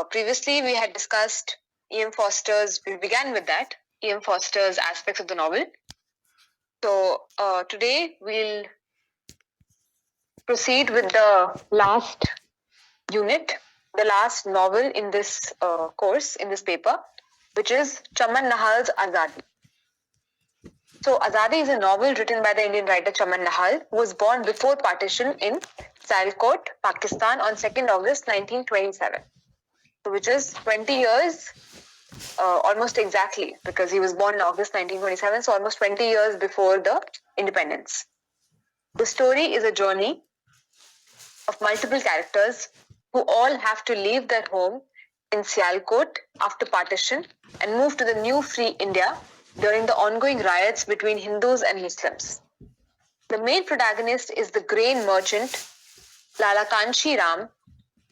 Previously, we had discussed E.M. Foster's, we began with that, E.M. Foster's aspects of the novel. So, today we'll proceed with the last unit, the last novel in this course, in this paper, which is Chaman Nahal's Azadi. So, Azadi is a novel written by the Indian writer Chaman Nahal, who was born before partition in Sialkot, Pakistan on 2nd August 1927. Which is 20 years, almost exactly, because he was born in August 1927, so almost 20 years before the independence. The story is a journey of multiple characters who all have to leave their home in Sialkot after partition and move to the new free India during the ongoing riots between Hindus and Muslims. The main protagonist is the grain merchant Lala Kanshi Ram,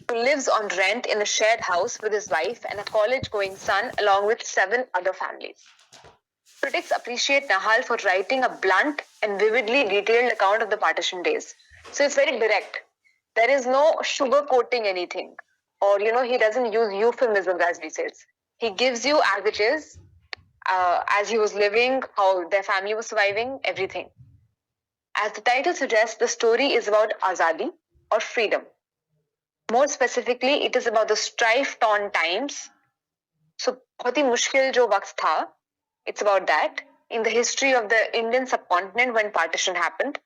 who lives on rent in a shared house with his wife and a college-going son along with 7 other families. Critics appreciate Nahal for writing a blunt and vividly detailed account of the partition days. So it's very direct. There is no sugarcoating anything, or he doesn't use euphemisms, as we say. He gives you as it is, as he was living, how their family was surviving, everything. As the title suggests, the story is about Azadi or freedom. More specifically, it is about the strife-torn times. So, बहुत ही मुश्किल जो वक्त था, it's about that in the history of the Indian subcontinent when partition happened.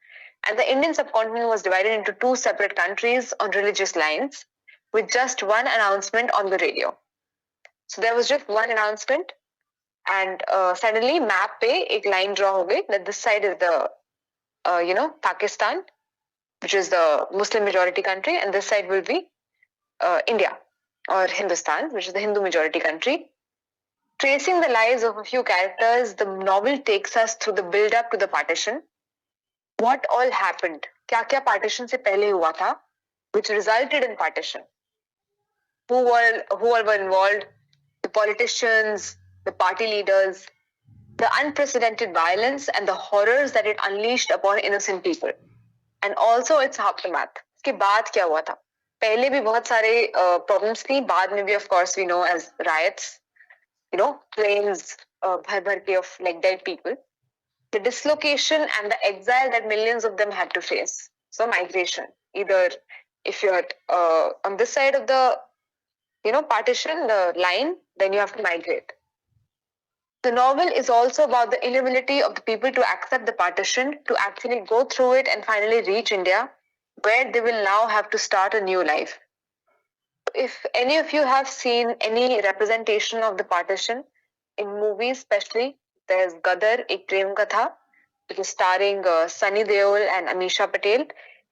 And the Indian subcontinent was divided into 2 separate countries on religious lines with just one announcement on the radio. So there was just one announcement, and suddenly map पे एक line draw हो गई that this side is the Pakistan, which is the Muslim majority country, and this side will be India or Hindustan, which is the Hindu majority country. Tracing the lives of a few characters, the novel takes us through the build-up to the partition. What all happened? क्या-क्या partition से पहले हुआ था, which resulted in partition? Who all were involved? The politicians, the party leaders, the unprecedented violence and the horrors that it unleashed upon innocent people, and also its aftermath. इसके बाद क्या हुआ था? पहले भी बहुत सारे problems थी, बाद में भी of course we know as riots, planes भर के of like dead people, the dislocation and the exile that millions of them had to face. So migration, either if you're on this side of the partition, the line, then you have to migrate. The novel is also about the inability of the people to accept the partition, to actually go through it and finally reach India, where they will now have to start a new life. If any of you have seen any representation of the partition in movies, especially, there's Gadar, Ek Prem Katha, which is starring Sunny Deol and Amisha Patel,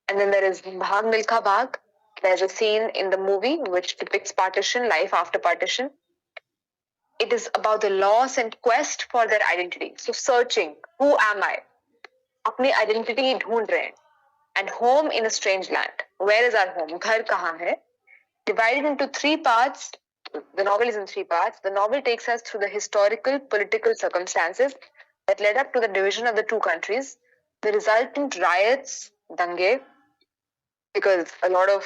and then there is Bhag Milkha Bhag. There's a scene in the movie which depicts partition, life after partition. It is about the loss and quest for their identity. So searching, who am I? अपनी identity ढूंढ रहे हैं. And home in a strange land. Where is our home? घर कहाँ है? Divided into 3 parts. The novel is in 3 parts. The novel takes us through the historical, political circumstances that led up to the division of the 2 countries, the resultant riots, dange, because a lot of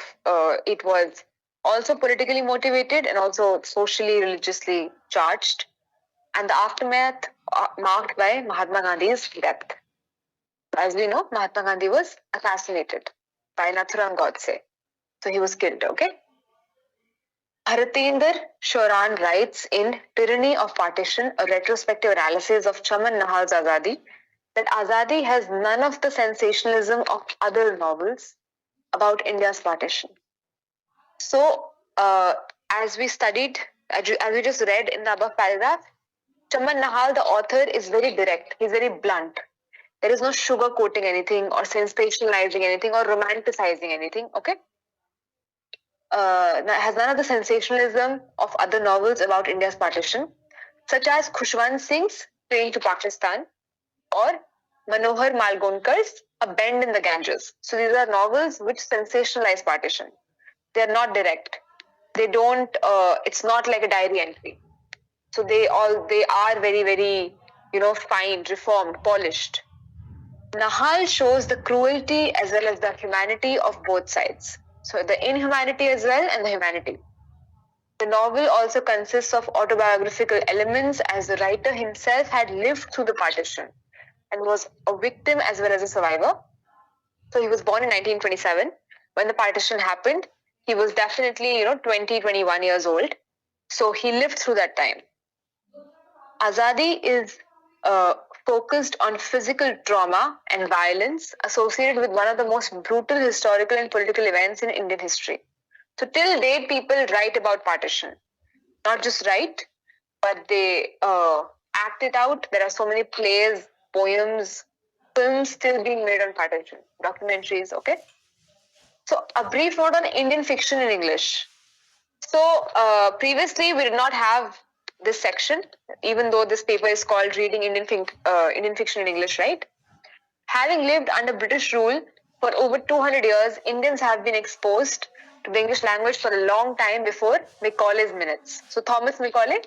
it was also politically motivated and also socially, religiously charged, and the aftermath marked by Mahatma Gandhi's death. As we know, Mahatma Gandhi was assassinated by Nathuram Godse. So he was killed, okay? Haratinder Shoran writes in Tyranny of Partition, a retrospective analysis of Chaman Nahal's Azadi, that Azadi has none of the sensationalism of other novels about India's partition. So, as we studied, as we just read in the above paragraph, Chaman Nahal, the author, is very direct. He's very blunt. There is no sugarcoating anything or sensationalizing anything or romanticizing anything, okay? Has none of the sensationalism of other novels about India's partition, such as Khushwant Singh's Train to Pakistan or Manohar Malgonkar's A Bend in the Ganges. So these are novels which sensationalize partition. They are not direct. They don't, it's not like a diary entry. So they are very, very, fine, reformed, polished. Nahal shows the cruelty as well as the humanity of both sides. So the inhumanity as well and the humanity. The novel also consists of autobiographical elements, as the writer himself had lived through the partition and was a victim as well as a survivor. So he was born in 1927. When the partition happened, he was definitely, 20, 21 years old. So he lived through that time. Azadi is focused on physical trauma and violence associated with one of the most brutal historical and political events in Indian history. So till date, people write about partition. Not just write, but they act it out. There are so many plays, poems, films still being made on partition, documentaries, okay? So a brief note on Indian fiction in English. So previously we did not have this section, even though this paper is called Reading Indian Fiction in English, right? Having lived under British rule for over 200 years, Indians have been exposed to the English language for a long time before Macaulay's Minutes. So Thomas Macaulay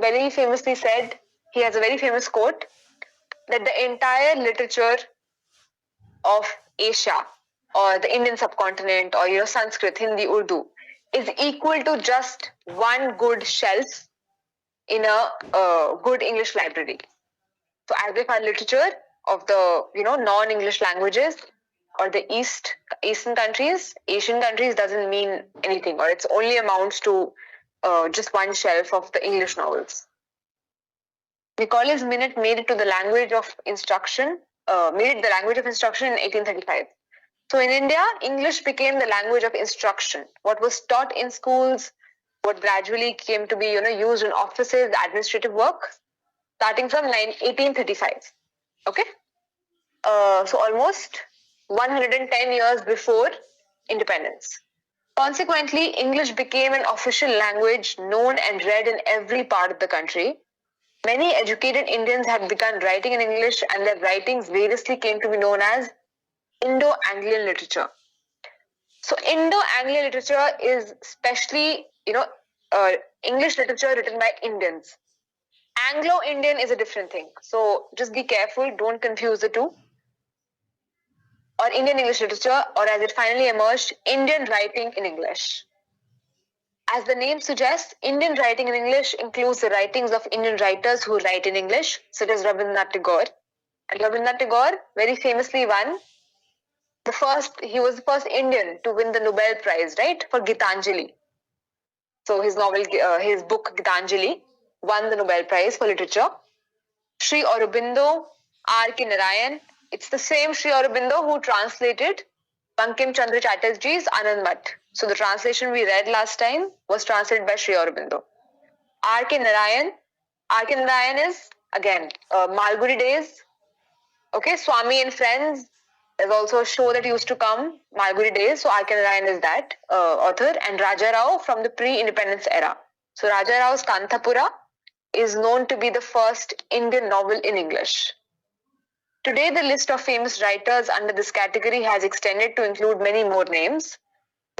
very famously said, he has a very famous quote, that the entire literature of Asia or the Indian subcontinent or Sanskrit, Hindi, Urdu is equal to just one good shelf in a good English library. So as if our literature of the non-English languages or the Eastern countries, Asian countries doesn't mean anything, or it's only amounts to just one shelf of the English novels. Macaulay's Minute made it to the language of instruction, in 1835. So in India, English became the language of instruction. What was taught in schools, what gradually came to be used in offices, administrative work, starting from 1835. Okay, so almost 110 years before independence. Consequently, English became an official language known and read in every part of the country. Many educated Indians had begun writing in English, and their writings variously came to be known as Indo-Anglian literature. So Indo-Anglian literature is specially, English literature written by Indians. Anglo-Indian is a different thing. So just be careful, don't confuse the two. Or Indian English literature, or as it finally emerged, Indian writing in English. As the name suggests, Indian writing in English includes the writings of Indian writers who write in English, such as Rabindranath Tagore. And Rabindranath Tagore very famously he was the first Indian to win the Nobel Prize, right, for Gitanjali. So his book Gitanjali won the Nobel Prize for literature. Sri Aurobindo, R.K. Narayan, it's the same Sri Aurobindo who translated Bankim Chandra Chatterjee's Anand Math. So the translation we read last time was translated by Sri Aurobindo. R.K. Narayan is, again, Malgudi Days. Okay, Swami and Friends. There's also a show that used to come, Malgudi Days. So R.K. Narayan is that author. And Raja Rao from the pre-independence era. So Raja Rao's Kanthapura is known to be the first Indian novel in English. Today, the list of famous writers under this category has extended to include many more names.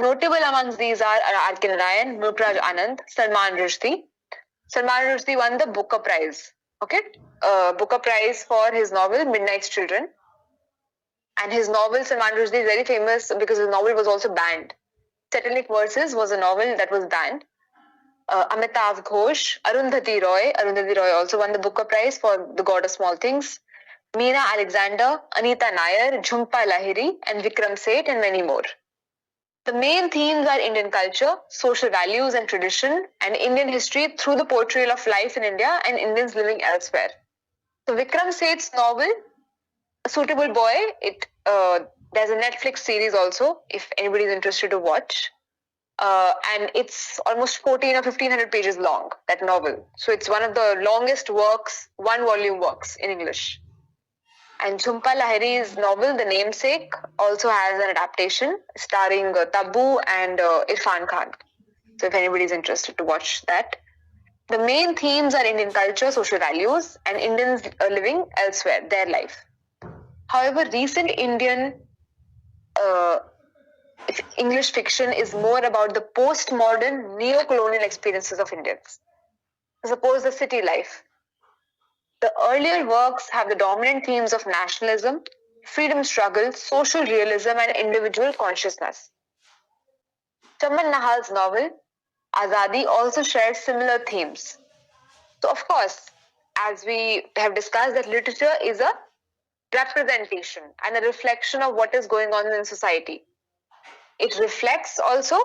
Notable amongst these are R.K. Narayan, Mulkraj Anand, Salman Rushdie. Salman Rushdie won the Booker Prize. Okay, Booker Prize for his novel Midnight's Children. And his novel Salman Rushdie is very famous because his novel was also banned. Satanic Verses was a novel that was banned. Amitav Ghosh, Arundhati Roy also won the Booker Prize for The God of Small Things. Meena Alexander, Anita Nair, Jhumpa Lahiri, and Vikram Seth, and many more. The main themes are Indian culture, social values and tradition, and Indian history through the portrayal of life in India and Indians living elsewhere. So Vikram Seth's novel, A Suitable Boy, there's a Netflix series also, if anybody is interested to watch. And it's almost 14 or 1500 pages long, that novel. So it's one of the longest works, one-volume works in English. And Jhumpa Lahiri's novel, The Namesake, also has an adaptation starring Tabu and Irfan Khan. So if anybody is interested to watch that. The main themes are Indian culture, social values, and Indians living elsewhere, their life. However, recent Indian English fiction is more about the post-modern, neo-colonial experiences of Indians. Suppose the city life. The earlier works have the dominant themes of nationalism, freedom struggle, social realism, and individual consciousness. Chaman Nahal's novel Azadi also shares similar themes. So, of course, as we have discussed, that literature is a representation and a reflection of what is going on in society. It reflects also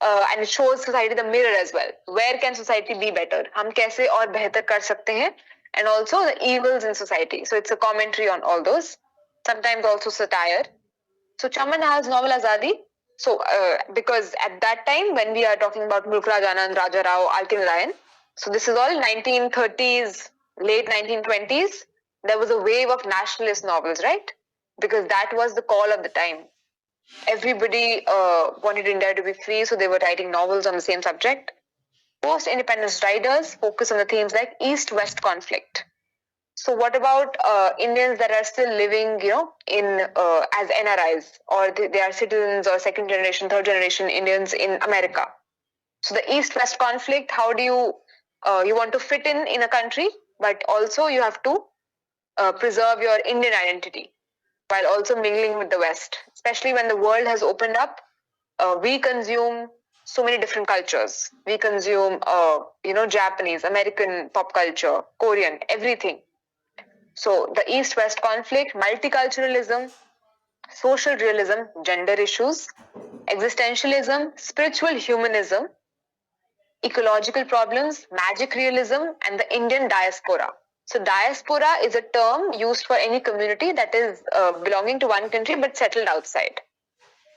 and it shows society the mirror as well. Where can society be better? हम कैसे और बेहतर कर सकते हैं? And also the evils in society. So it's a commentary on all those. Sometimes also satire. So Chaman Nahal's novel Azadi. So because at that time when we are talking about Mulk Raj Anand, Raja Rao, Alkin Ryan, so this is all 1930s, late 1920s. There was a wave of nationalist novels, right? Because that was the call of the time. Everybody wanted India to be free, so they were writing novels on the same subject. Post-independence writers focus on the themes like East-West conflict. So what about Indians that are still living, in as NRIs, or they are citizens or second generation, third generation Indians in America? So the East-West conflict, how do you want to fit in a country, but also you have to preserve your Indian identity while also mingling with the West, especially when the world has opened up. We consume so many different cultures. We consume, Japanese, American pop culture, Korean, everything. So the East-West conflict, multiculturalism, social realism, gender issues, existentialism, spiritual humanism, ecological problems, magic realism, and the Indian diaspora. So diaspora is a term used for any community that is belonging to one country but settled outside.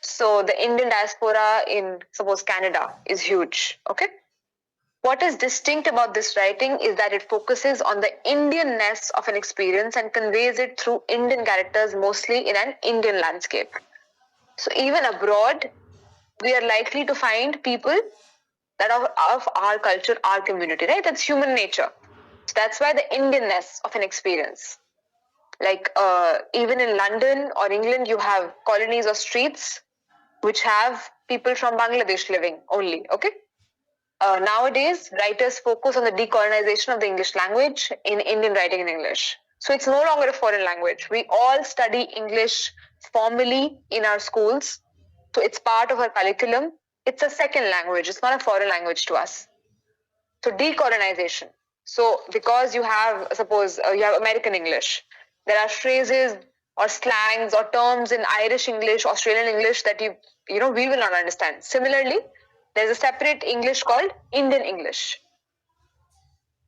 So the Indian diaspora in, suppose, Canada is huge, okay? What is distinct about this writing is that it focuses on the Indianness of an experience and conveys it through Indian characters, mostly in an Indian landscape. So even abroad, we are likely to find people that are of our culture, our community, right? That's human nature. So that's why the Indianness of an experience. Like even in London or England, you have colonies or streets which have people from Bangladesh living only, okay? Nowadays, writers focus on the decolonization of the English language in Indian writing in English. So it's no longer a foreign language. We all study English formally in our schools. So it's part of our curriculum. It's a second language. It's not a foreign language to us. So decolonization. So because you have, suppose you have American English, there are phrases or slangs or terms in Irish English, Australian English that we will not understand. Similarly, there's a separate English called Indian English.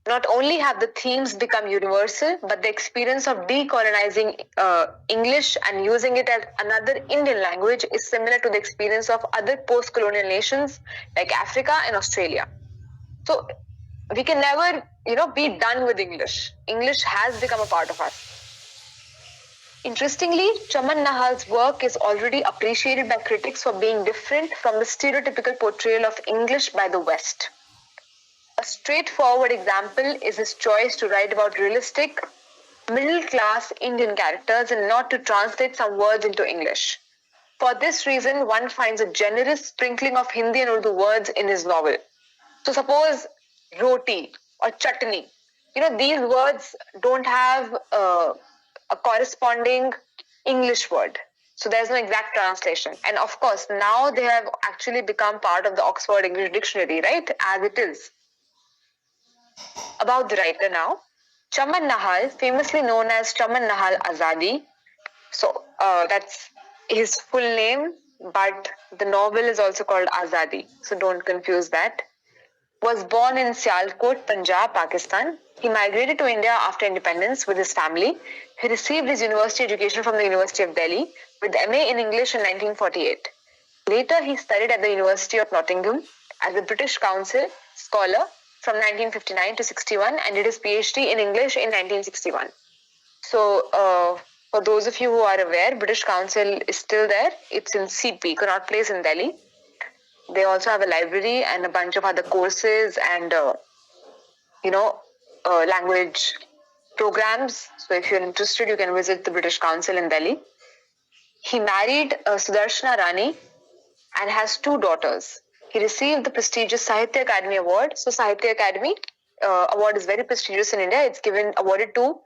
Not only have the themes become universal, but the experience of decolonizing English and using it as another Indian language is similar to the experience of other post-colonial nations like Africa and Australia. So we can never, be done with English. English has become a part of us. Interestingly, Chaman Nahal's work is already appreciated by critics for being different from the stereotypical portrayal of English by the West. A straightforward example is his choice to write about realistic, middle-class Indian characters and not to translate some words into English. For this reason, one finds a generous sprinkling of Hindi and Urdu words in his novel. So suppose roti or chutney, these words don't have a corresponding English word. So there's no exact translation. And of course, now they have actually become part of the Oxford English Dictionary, right? As it is. About the writer now. Chaman Nahal, famously known as Chaman Nahal Azadi. So that's his full name, but the novel is also called Azadi. So don't confuse that. Was born in Sialkot, Punjab, Pakistan. He migrated to India after independence with his family. He received his university education from the University of Delhi with MA in English in 1948. Later, he studied at the University of Nottingham as a British Council scholar from 1959 to 61 and did his PhD in English in 1961. So, for those of you who are aware, British Council is still there. It's in CP, Connaught Place in Delhi. They also have a library and a bunch of other courses and, language programs. So if you're interested, you can visit the British Council in Delhi. He married Sudarshana Rani and has two daughters. He received the prestigious Sahitya Academy Award. So Sahitya Academy award is very prestigious in India. It's awarded to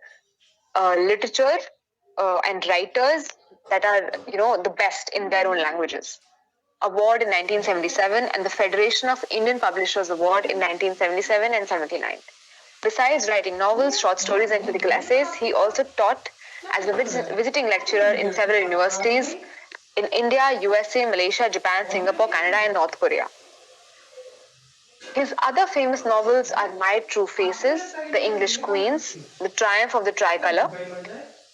literature and writers that are, the best in their own languages. Award in 1977 and the Federation of Indian Publishers Award in 1977 and 79. Besides writing novels, short stories, and critical essays, he also taught as a visiting lecturer in several universities in India, USA, Malaysia, Japan, Singapore, Canada, and North Korea. His other famous novels are My True Faces, The English Queens, The Triumph of the Tricolour.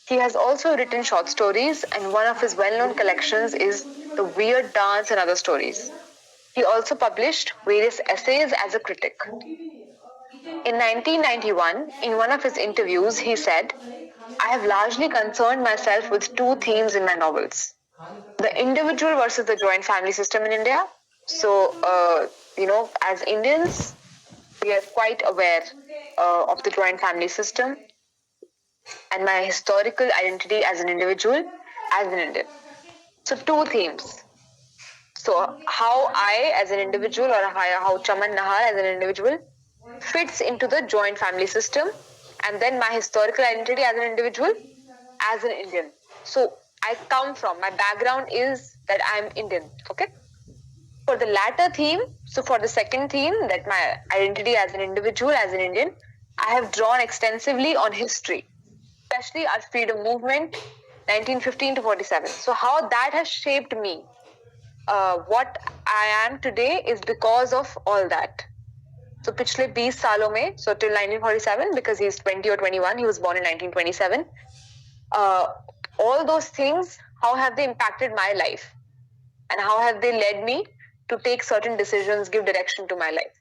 He has also written short stories, and one of his well-known collections is The Weird Dance and Other Stories. He also published various essays as a critic. In 1991, in one of his interviews, he said, "I have largely concerned myself with two themes in my novels. The individual versus the joint family system in India. So, as Indians, we are quite aware of the joint family system and my historical identity as an individual, as an Indian. So two themes. So how I as an individual or how Chaman Nahar as an individual fits into the joint family system, and then my historical identity as an individual, as an Indian. So I come from, my background is that I'm Indian, okay? For the latter theme, so for the second theme, that my identity as an individual, as an Indian, I have drawn extensively on history, especially our freedom movement, 1915 to 47. So how that has shaped me, what I am today is because of all that. So पिछले 20 सालों में, so till 1947, because he's 20 or 21, he was born in 1927. All those things, how have they impacted my life? And how have they led me to take certain decisions, give direction to my life?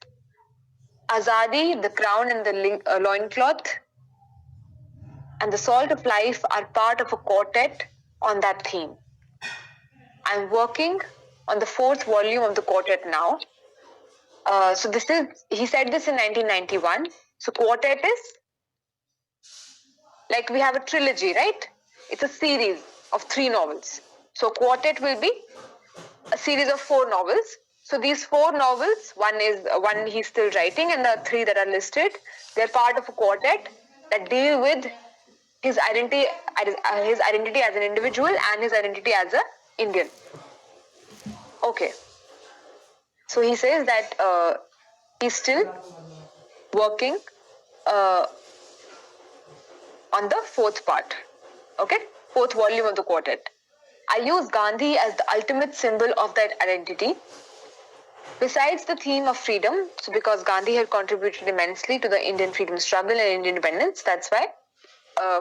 Azadi, the crown and the loincloth, and the salt of life are part of a quartet on that theme. I'm working on the 4th volume of the quartet now. So he said this in 1991. So quartet is like we have a trilogy, right? It's a series of 3 novels. So quartet will be a series of 4 novels. So these 4 novels, one he's still writing, and the 3 that are listed, they're part of a quartet that deal with his identity as an individual and his identity as an Indian. Okay. So he says that he's still working on the 4th part, okay? 4th volume of the quartet. I use Gandhi as the ultimate symbol of that identity. Besides the theme of freedom, so because Gandhi had contributed immensely to the Indian freedom struggle and Indian independence, that's why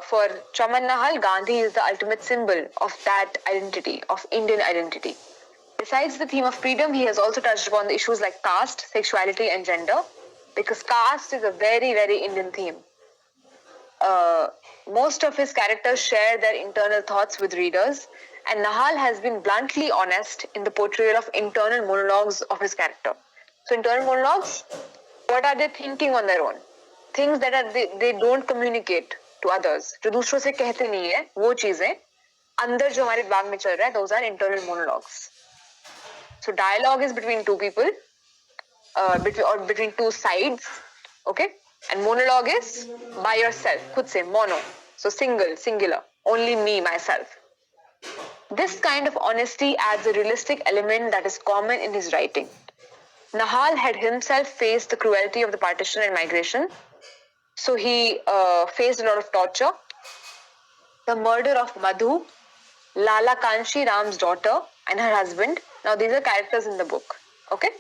for Chaman Nahal, Gandhi is the ultimate symbol of that identity, of Indian identity. Besides the theme of freedom, he has also touched upon the issues like caste, sexuality, and gender, because caste is a very, very Indian theme. Most of his characters share their internal thoughts with readers, and Nahal has been bluntly honest in the portrayal of internal monologues of his character. So internal monologues, what are they thinking on their own? Things that they don't communicate to others. जो दूसरों से कहते नहीं है, वो चीजें अंदर जो हमारे दिमाग में चल रहा है, those are internal monologues. So dialogue is between 2 people, between 2 sides, okay? And monologue is by yourself, खुद से, mono. So singular, only me, myself. This kind of honesty adds a realistic element that is common in his writing. Nahal had himself faced the cruelty of the partition and migration. So he faced a lot of torture. The murder of Madhu, Lala Kanshi Ram's daughter, and her husband. Now these are characters in the book, okay?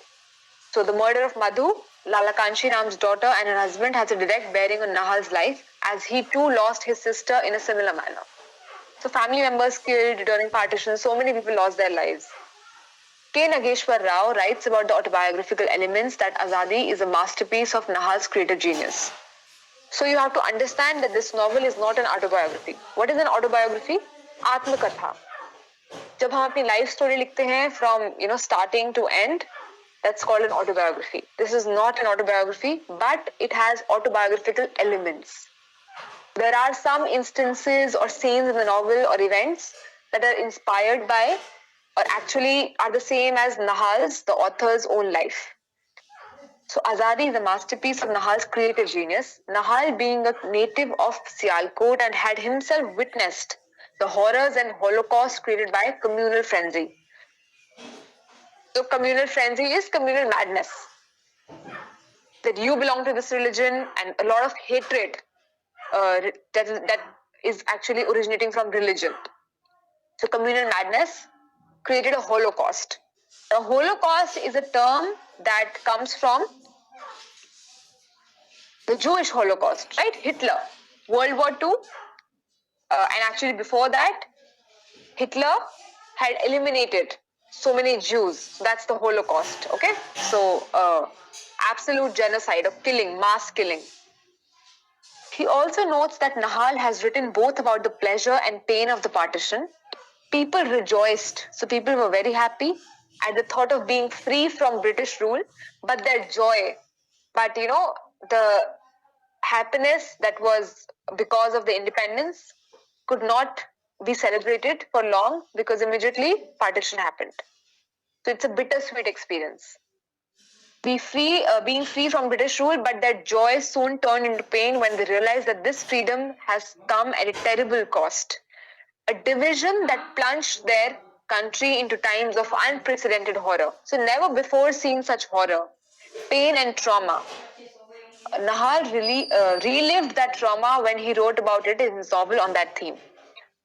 So the murder of Madhu, Lala Kanshi Ram's daughter, and her husband has a direct bearing on Nahal's life, as he too lost his sister in a similar manner. So family members killed during partition, so many people lost their lives. K. Nageshwar Rao writes about the autobiographical elements that Azadi is a masterpiece of Nahal's creative genius. So you have to understand that this novel is not an autobiography. What is an autobiography? Atmakatha. जब हम अपनी life story लिखते हैं from starting to end, that's called an autobiography. This is not an autobiography, but it has autobiographical elements. There are some instances or scenes in the novel or events that are inspired by or actually are the same as Nahal's, the author's own life. So Azadi is a masterpiece of Nahal's creative genius. Nahal being a native of Sialkot and had himself witnessed the horrors and holocaust created by communal frenzy. So communal frenzy is communal madness. That you belong to this religion, and a lot of hatred that is actually originating from religion. So communal madness created a Holocaust. A Holocaust is a term that comes from the Jewish Holocaust, right? Hitler, World War II, and actually before that, Hitler had eliminated so many Jews. That's the Holocaust, okay? So, absolute genocide of killing, mass killing. He also notes that Nahal has written both about the pleasure and pain of the partition. People rejoiced, so people were very happy at the thought of being free from British rule, but their joy, but the happiness that was because of the independence could not be celebrated for long because immediately partition happened. So it's a bittersweet experience. Being free from British rule, but that joy soon turned into pain when they realized that this freedom has come at a terrible cost. A division that plunged their country into times of unprecedented horror. So never before seen such horror, pain and trauma. Nahal really relived that trauma when he wrote about it in his novel on that theme.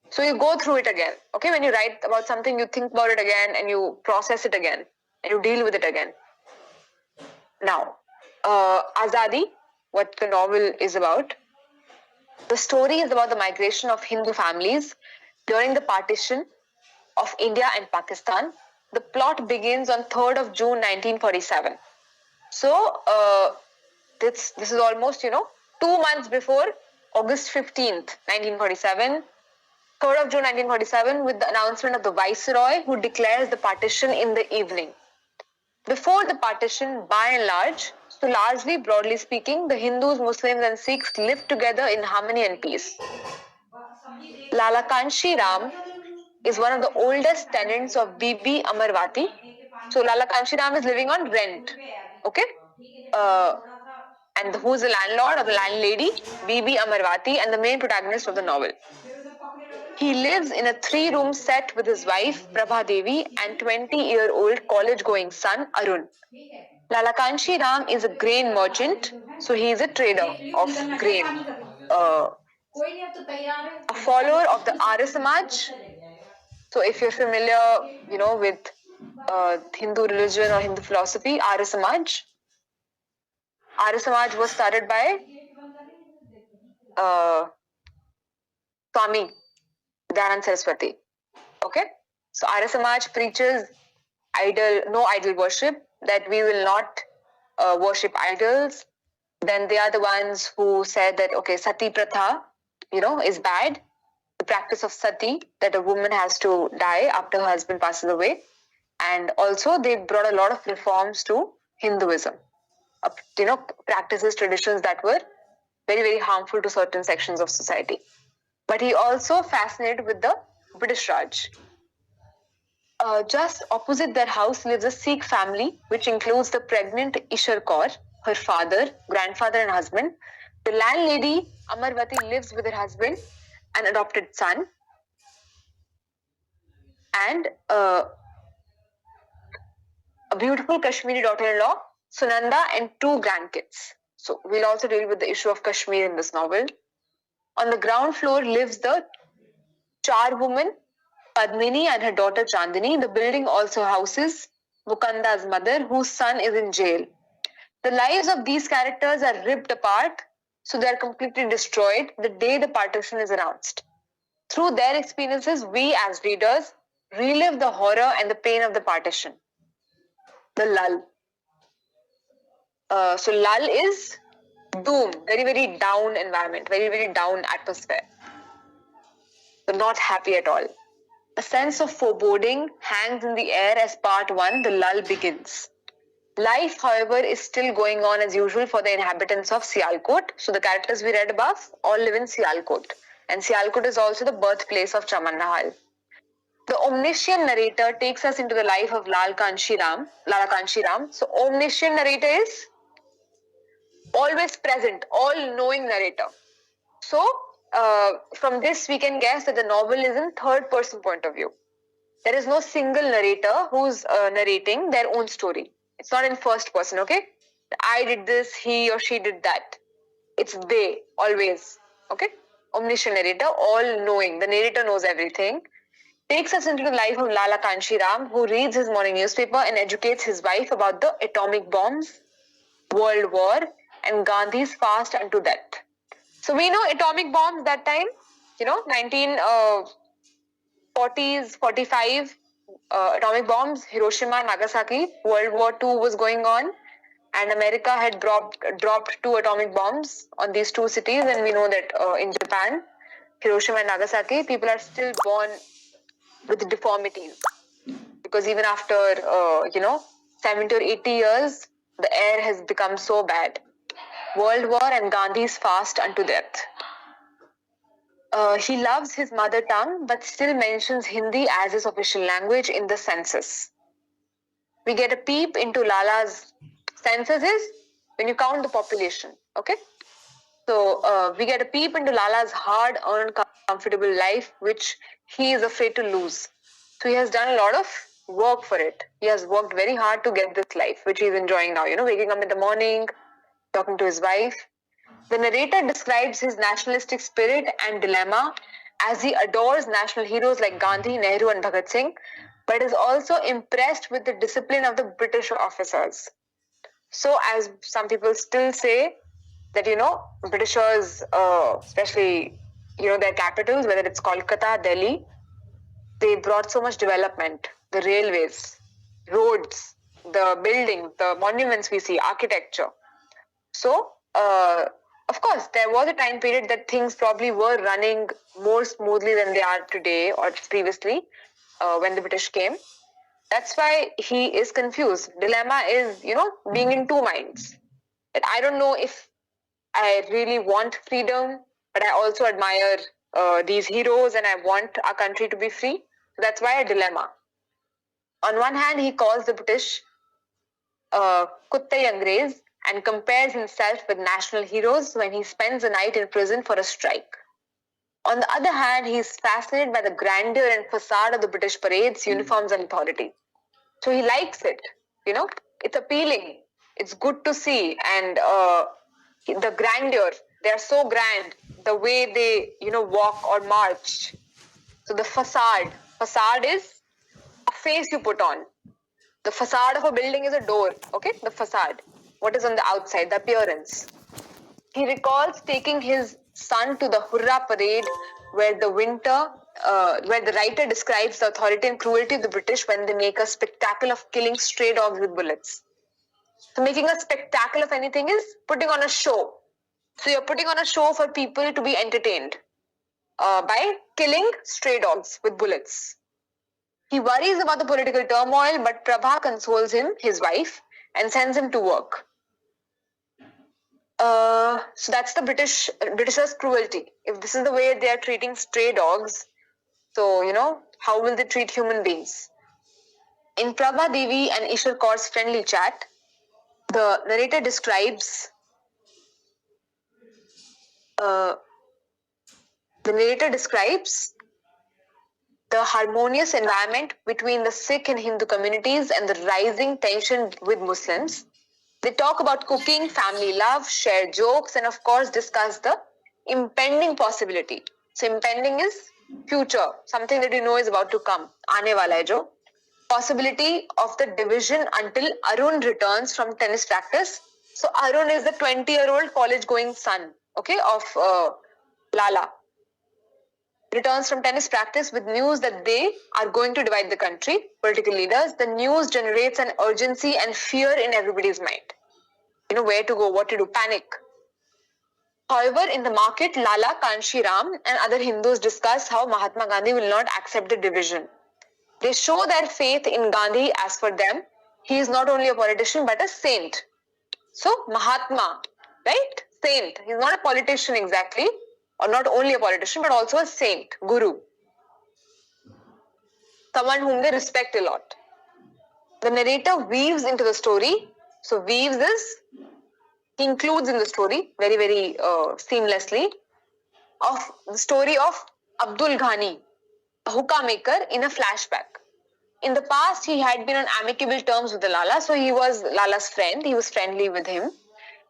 So you go through it again. Okay, when you write about something, you think about it again and you process it again and you deal with it again. Now, Azadi, what the novel is about. The story is about the migration of Hindu families during the partition of India and Pakistan. The plot begins on 3rd of June 1947. So, this is almost, 2 months before August 15th, 1947. 3rd of June 1947 with the announcement of the Viceroy who declares the partition in the evening. Before the partition, by and large, so largely, broadly speaking, the Hindus, Muslims and Sikhs lived together in harmony and peace. Lala Kanshi Ram is one of the oldest tenants of Bibi Amarvati. So Lala Kanshi Ram is living on rent. Okay? And who is the landlord or the landlady? Bibi Amarvati, and the main protagonist of the novel. He lives in a 3-room set with his wife Prabha Devi and 20-year-old college-going son Arun. Lala Kanshi Ram is a grain merchant, so he is a trader of grain. A follower of the Arya Samaj. So if you're familiar, with Hindu religion or Hindu philosophy, Arya Samaj. Arya Samaj was started by Swami Dayanand Saraswati. Okay, so Arya Samaj preaches no idol worship, that we will not worship idols. Then they are the ones who said that sati pratha, is bad. The practice of sati, that a woman has to die after her husband passes away, and also they brought a lot of reforms to Hinduism. Practices, traditions that were very, very harmful to certain sections of society. But he also fascinated with the British Raj. Just opposite their house lives a Sikh family, which includes the pregnant Ishar Kaur, her father, grandfather and husband. The landlady, Amarvati, lives with her husband, an adopted son, and a beautiful Kashmiri daughter-in-law, Sunanda, and 2 grandkids. So we'll also deal with the issue of Kashmir in this novel. On the ground floor lives the Char woman, Padmini, and her daughter Chandini. The building also houses Mukanda's mother, whose son is in jail. The lives of these characters are ripped apart, so they are completely destroyed the day the partition is announced. Through their experiences, we as readers relive the horror and the pain of the partition. The lull. So lull is doom, very, very down environment, very, very down atmosphere. So not happy at all. A sense of foreboding hangs in the air as part 1, the lull, begins. Life, however, is still going on as usual for the inhabitants of Sialkot. So the characters we read above all live in Sialkot. And Sialkot is also the birthplace of Chaman Nahal. The omniscient narrator takes us into the life of Lala Kanshi Ram. So omniscient narrator is always present, all-knowing narrator. So from this we can guess that the novel is in 3rd person point of view. There is no single narrator who's narrating their own story. It's not in first person, okay? I did this, he or she did that. It's they, always, okay? Omniscient narrator, all-knowing. The narrator knows everything. Takes us into the life of Lala Kanshiram, who reads his morning newspaper and educates his wife about the atomic bombs, World War, and Gandhi's fast unto death. So we know atomic bombs that time, 1940s, 45, atomic bombs, Hiroshima, Nagasaki, World War II was going on, and America had dropped 2 atomic bombs on these 2 cities, and we know that in Japan, Hiroshima and Nagasaki, people are still born with deformities, because even after 70 or 80 years, the air has become so bad. World War and Gandhi's fast unto death. He loves his mother tongue, but still mentions Hindi as his official language in the census. We get a peep into Lala's census is when you count the population, okay? So we get a peep into Lala's hard-earned, comfortable life, which he is afraid to lose. So he has done a lot of work for it. He has worked very hard to get this life, which he is enjoying now, waking up in the morning, talking to his wife. The narrator describes his nationalistic spirit and dilemma as he adores national heroes like Gandhi, Nehru and Bhagat Singh, but is also impressed with the discipline of the British officers. So as some people still say that, Britishers, especially, their capitals, whether it's Kolkata, Delhi, they brought so much development, the railways, roads, the buildings, the monuments we see, architecture. So, of course, there was a time period that things probably were running more smoothly than they are today or previously when the British came. That's why he is confused. Dilemma is, being in 2 minds. That I don't know if I really want freedom, but I also admire these heroes and I want our country to be free. So that's why a dilemma. On one hand, he calls the British Kutte Angrez and compares himself with national heroes when he spends a night in prison for a strike. On the other hand, he is fascinated by the grandeur and facade of the British parades, uniforms and authority. So he likes it, it's appealing, it's good to see, and the grandeur, they are so grand, the way they, walk or march. So the facade is a face you put on. The facade of a building is a door, okay, the facade. What is on the outside, the appearance. He recalls taking his son to the Hurrah parade where the writer describes the authority and cruelty of the British when they make a spectacle of killing stray dogs with bullets. So making a spectacle of anything is putting on a show. So you're putting on a show for people to be entertained by killing stray dogs with bullets. He worries about the political turmoil, but Prabha consoles him, his wife, and sends him to work. So that's the Britishers' cruelty. If this is the way they are treating stray dogs, so, how will they treat human beings? In Prabha Devi and Ishwar Kaur's friendly chat, the narrator describes the harmonious environment between the Sikh and Hindu communities and the rising tension with Muslims. They talk about cooking, family love, share jokes, and of course discuss the impending possibility. So impending is future, something that is about to come. Aane wala hai jo. Possibility of the division until Arun returns from tennis practice. So Arun is the 20-year-old college-going son, okay, of Lala. Returns from tennis practice with news that they are going to divide the country, political leaders. The news generates an urgency and fear in everybody's mind. Where to go, what to do, panic. However, in the market, Lala, Kanshiram and other Hindus discuss how Mahatma Gandhi will not accept the division. They show their faith in Gandhi. As for them, he is not only a politician but a saint. So, Mahatma, right? Saint. He's not a politician exactly, or not only a politician, but also a saint, guru. Someone whom they respect a lot. The narrator weaves into the story. So, weaves is, he includes in the story very, very seamlessly, of the story of Abdul Ghani, a hookah maker, in a flashback. In the past, he had been on amicable terms with the Lala, so he was Lala's friend. He was friendly with him,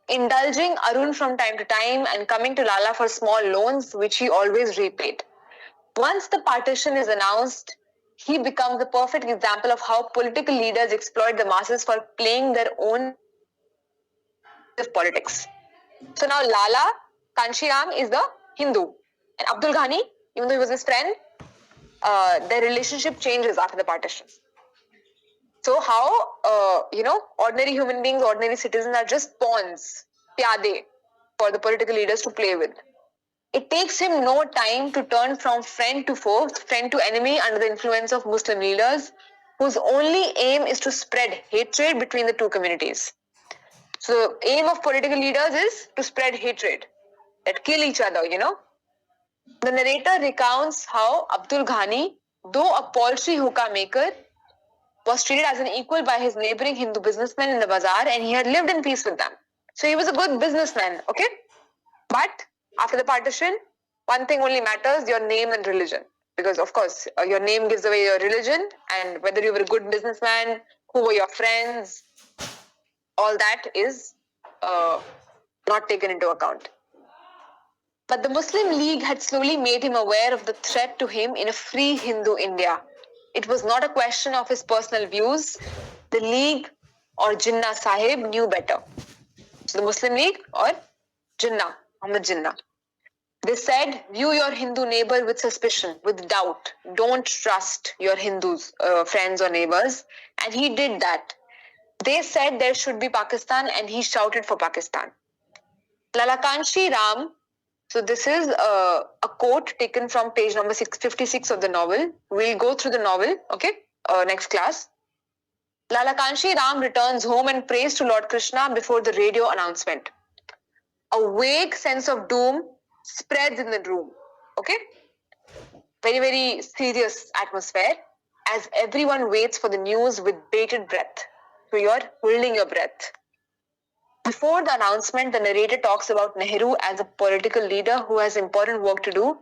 indulging Arun from time to time and coming to Lala for small loans, which he always repaid. Once the partition is announced, he becomes the perfect example of how political leaders exploit the masses for playing their own politics. So now Lala Kanshiram is the Hindu, and Abdul Ghani, even though he was his friend, their relationship changes after the partition. So how, ordinary human beings, ordinary citizens are just pawns, pyade, for the political leaders to play with. It takes him no time to turn from friend to foe, friend to enemy under the influence of Muslim leaders, whose only aim is to spread hatred between the two communities. So the aim of political leaders is to spread hatred, that kill each other, The narrator recounts how Abdul Ghani, though a poultry hookah maker, was treated as an equal by his neighboring Hindu businessmen in the bazaar, and he had lived in peace with them. So he was a good businessman, okay? But after the partition, one thing only matters, your name and religion. Because of course, your name gives away your religion, and whether you were a good businessman, who were your friends, all that is not taken into account. But the Muslim League had slowly made him aware of the threat to him in a free Hindu India. It was not a question of his personal views. The League or Jinnah Sahib knew better. So the Muslim League or Jinnah, Muhammad Jinnah. They said, view your Hindu neighbor with suspicion, with doubt. Don't trust your Hindus, friends or neighbors. And he did that. They said there should be Pakistan, and he shouted for Pakistan. Lala Kanshi Ram, so this is a quote taken from page number 656 of the novel. We'll go through the novel, okay, next class. Lala Kanshi Ram returns home and prays to Lord Krishna before the radio announcement. A vague sense of doom spreads in the room, okay? Very, very serious atmosphere as everyone waits for the news with bated breath. So you're holding your breath. Before the announcement, the narrator talks about Nehru as a political leader who has important work to do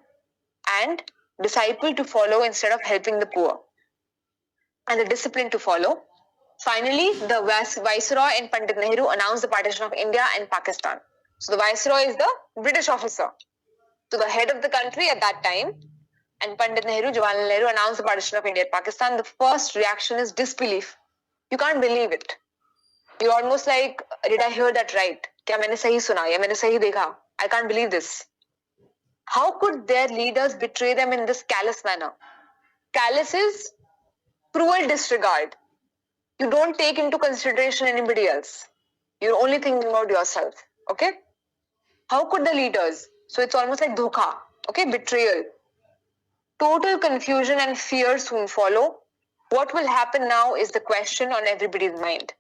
and disciple to follow instead of helping the poor, and the discipline to follow. Finally, the Viceroy and Pandit Nehru announced the partition of India and Pakistan. So the Viceroy is the British officer. So the head of the country at that time, and Pandit Nehru, Jawaharlal Nehru announced the partition of India and Pakistan. The first reaction is disbelief. You can't believe it. You're almost like, did I hear that right? Kya maine sahi suna? Ya maine sahi dekha? I can't believe this. How could their leaders betray them in this callous manner? Callous is cruel disregard. You don't take into consideration anybody else. You're only thinking about yourself. Okay? How could the leaders? So it's almost like dhokha. Okay? Betrayal. Total confusion and fear soon follow. What will happen now is the question on everybody's mind.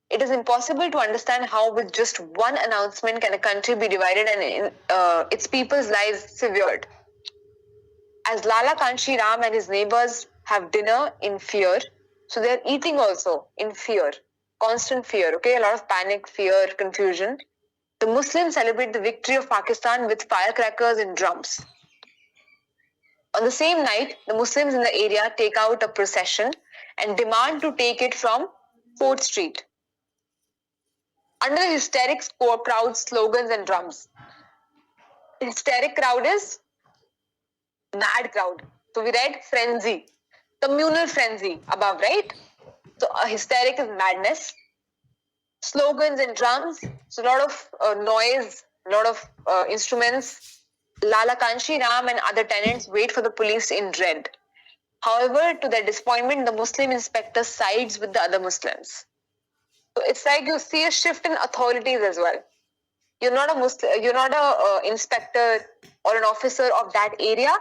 It is impossible to understand how with just one announcement can a country be divided and its people's lives severed. As Lala Kanshi Ram and his neighbors have dinner in fear, so they are eating also in fear, constant fear, okay? A lot of panic, fear, confusion. The Muslims celebrate the victory of Pakistan with firecrackers and drums. On the same night, the Muslims in the area take out a procession and demand to take it from 4th Street. Under the hysteric crowd, slogans and drums. The hysteric crowd is mad crowd. So we read frenzy, communal frenzy above, right? So a hysteric is madness. Slogans and drums, so a lot of noise, a lot of instruments. Lala Kanshi Ram and other tenants wait for the police in dread. However, to their disappointment, the Muslim inspector sides with the other Muslims. So it's like you see a shift in authorities as well. You're not a Muslim, you're not a inspector or an officer of that area.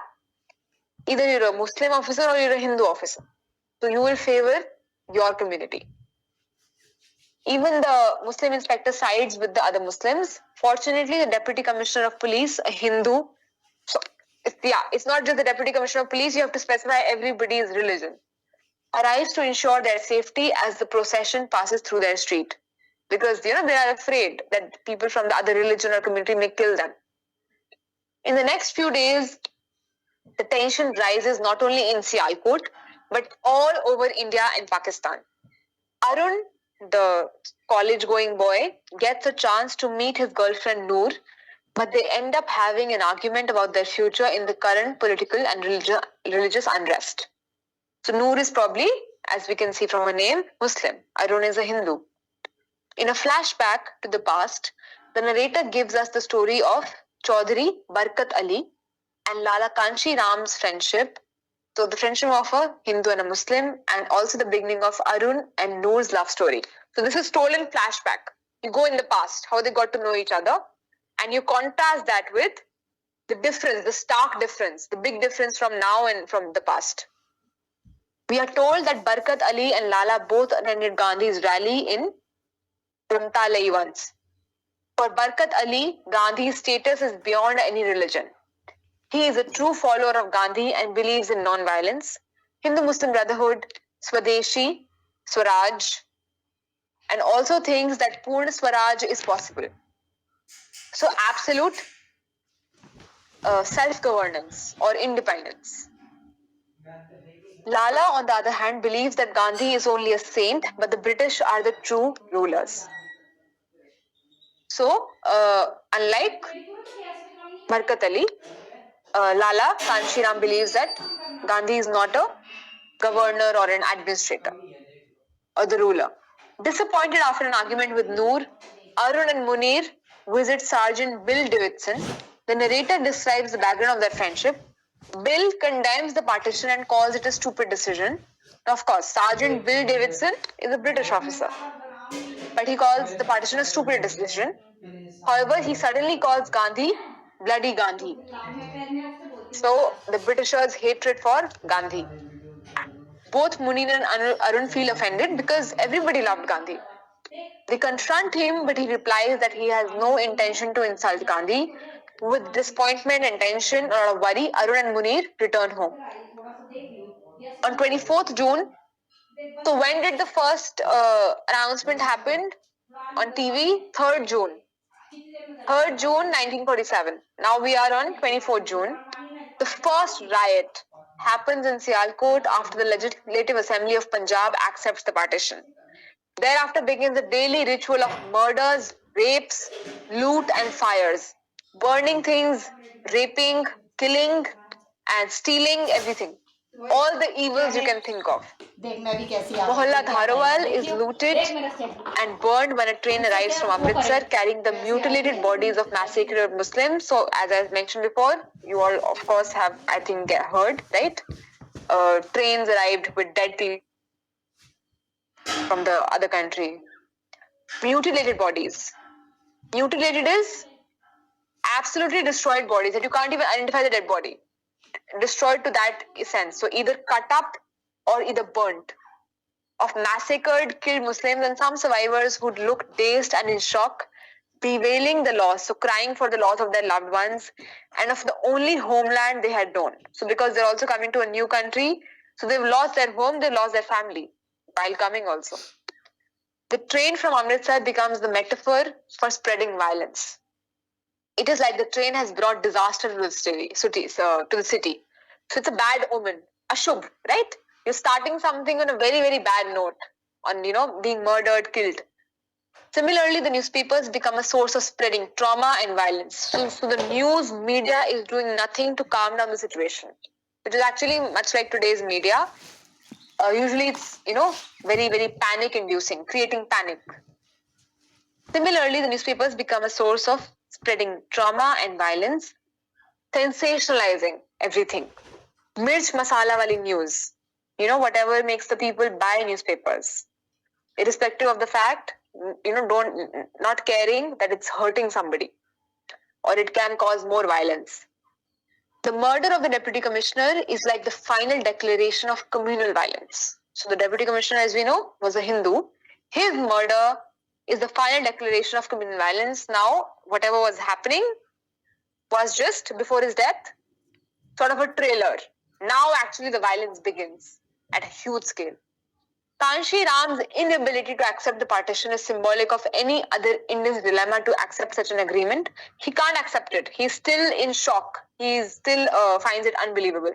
Either you're a Muslim officer or you're a Hindu officer. So you will favor your community. Even the Muslim inspector sides with the other Muslims. Fortunately, the Deputy Commissioner of Police, a Hindu. So it's not just the Deputy Commissioner of Police, you have to specify everybody's religion. Arrives to ensure their safety as the procession passes through their street. Because, they are afraid that people from the other religion or community may kill them. In the next few days, the tension rises not only in Sialkot, but all over India and Pakistan. Arun, the college-going boy, gets a chance to meet his girlfriend Noor, but they end up having an argument about their future in the current political and religious unrest. So Noor is probably, as we can see from her name, Muslim. Arun is a Hindu. In a flashback to the past, the narrator gives us the story of Chaudhary Barkat Ali and Lala Kanshi Ram's friendship. So the friendship of a Hindu and a Muslim, and also the beginning of Arun and Noor's love story. So this is stolen flashback. You go in the past, how they got to know each other, and you contrast that with the difference, the stark difference, the big difference from now and from the past. We are told that Barkat Ali and Lala both attended Gandhi's rally in Ramtalai once. For Barkat Ali, Gandhi's status is beyond any religion. He is a true follower of Gandhi and believes in non-violence, Hindu-Muslim brotherhood, Swadeshi, Swaraj, and also thinks that Purna Swaraj is possible. So absolute self-governance or independence. Lala, on the other hand, believes that Gandhi is only a saint, but the British are the true rulers. So, unlike Barkat Ali, Lala Kanshiram believes that Gandhi is not a governor or an administrator or the ruler. Disappointed after an argument with Noor, Arun and Munir visit Sergeant Bill Davidson. The narrator describes the background of their friendship. Bill condemns the partition and calls it a stupid decision. Now, of course, Sergeant Bill Davidson is a British officer, but he calls the partition a stupid decision. However, he suddenly calls Gandhi Bloody Gandhi. So, the Britishers' hatred for Gandhi. Both Munir and Arun feel offended because everybody loved Gandhi. They confront him, but he replies that he has no intention to insult Gandhi. With disappointment and tension or worry, Arun and Munir return home. On 24th June, so when did the first announcement happen on TV? 3rd June. 3rd June 1947. Now we are on 24th June. The first riot happens in Sialkot after the Legislative Assembly of Punjab accepts the partition. Thereafter begins a daily ritual of murders, rapes, loot and fires, burning things, raping, killing and stealing everything. All the evils you can think of. Mohalla Dharawal is looted and burned when a train arrives from Amritsar carrying the mutilated bodies of massacred Muslims. So as I mentioned before, you all of course have, I think, heard, right? Trains arrived with dead people from the other country. Mutilated bodies. Mutilated is absolutely destroyed bodies that you can't even identify the dead body. Destroyed to that sense. So either cut up or either burnt. Of massacred, killed Muslims and some survivors who looked dazed and in shock, bewailing the loss, so crying for the loss of their loved ones and of the only homeland they had known. So because they're also coming to a new country, so they've lost their home, they've lost their family while coming also. The train from Amritsar becomes the metaphor for spreading violence. It is like the train has brought disaster to the city. So it's a bad omen, ashubh, right? You're starting something on a very, very bad note, on, being murdered, killed. Similarly, the newspapers become a source of spreading trauma and violence. So the news media is doing nothing to calm down the situation. It is actually much like today's media. Usually it's, very, very panic-inducing, creating panic. Similarly, the newspapers become a source of spreading trauma and violence, sensationalizing everything. Mirch masala wali news. Whatever makes the people buy newspapers. Irrespective of the fact, not caring that it's hurting somebody or it can cause more violence. The murder of the deputy commissioner is like the final declaration of communal violence. So the deputy commissioner, as we know, was a Hindu. His murder is the final declaration of communal violence. Now, whatever was happening was just before his death, sort of a trailer. Now actually the violence begins at a huge scale. Kanshi Ram's inability to accept the partition is symbolic of any other Indian's dilemma to accept such an agreement. He can't accept it. He's still in shock. He still finds it unbelievable.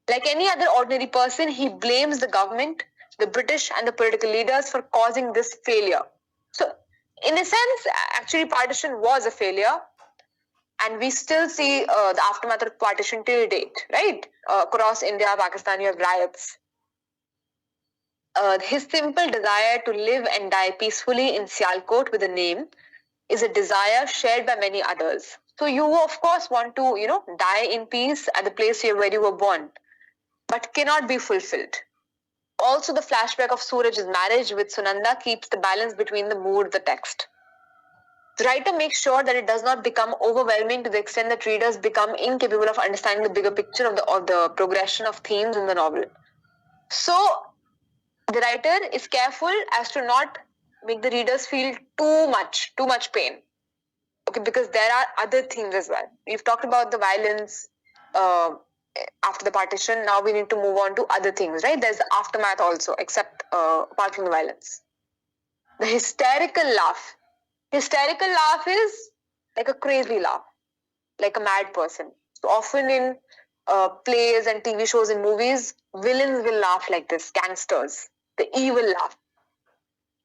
Like any other ordinary person, he blames the government, the British, and the political leaders for causing this failure. So, in a sense, actually, partition was a failure, and we still see the aftermath of partition till date, right? Across India, Pakistan, you have riots. His simple desire to live and die peacefully in Sialkot with a name is a desire shared by many others. So you, of course, want to, die in peace at the place where you were born, but cannot be fulfilled. Also, the flashback of Suraj's marriage with Sunanda keeps the balance between the mood, the text. The writer makes sure that it does not become overwhelming to the extent that readers become incapable of understanding the bigger picture of the progression of themes in the novel. So, the writer is careful as to not make the readers feel too much pain. Okay, because there are other themes as well. We've talked about the violence after the partition. Now we need to move on to other things, right? There's the aftermath also, except apart from the violence. The hysterical laugh. Hysterical laugh is like a crazy laugh, like a mad person. So often in plays and TV shows and movies, villains will laugh like this, gangsters, the evil laugh.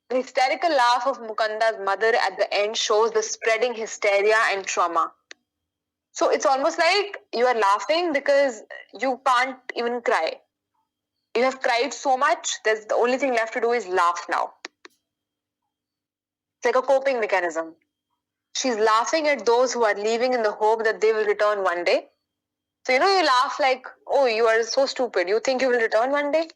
The hysterical laugh of Mukanda's mother at the end shows the spreading hysteria and trauma. So it's almost like you are laughing because you can't even cry. You have cried so much, there's the only thing left to do is laugh now. It's like a coping mechanism. She's laughing at those who are leaving in the hope that they will return one day. So, you laugh like, oh, you are so stupid. You think you will return one day?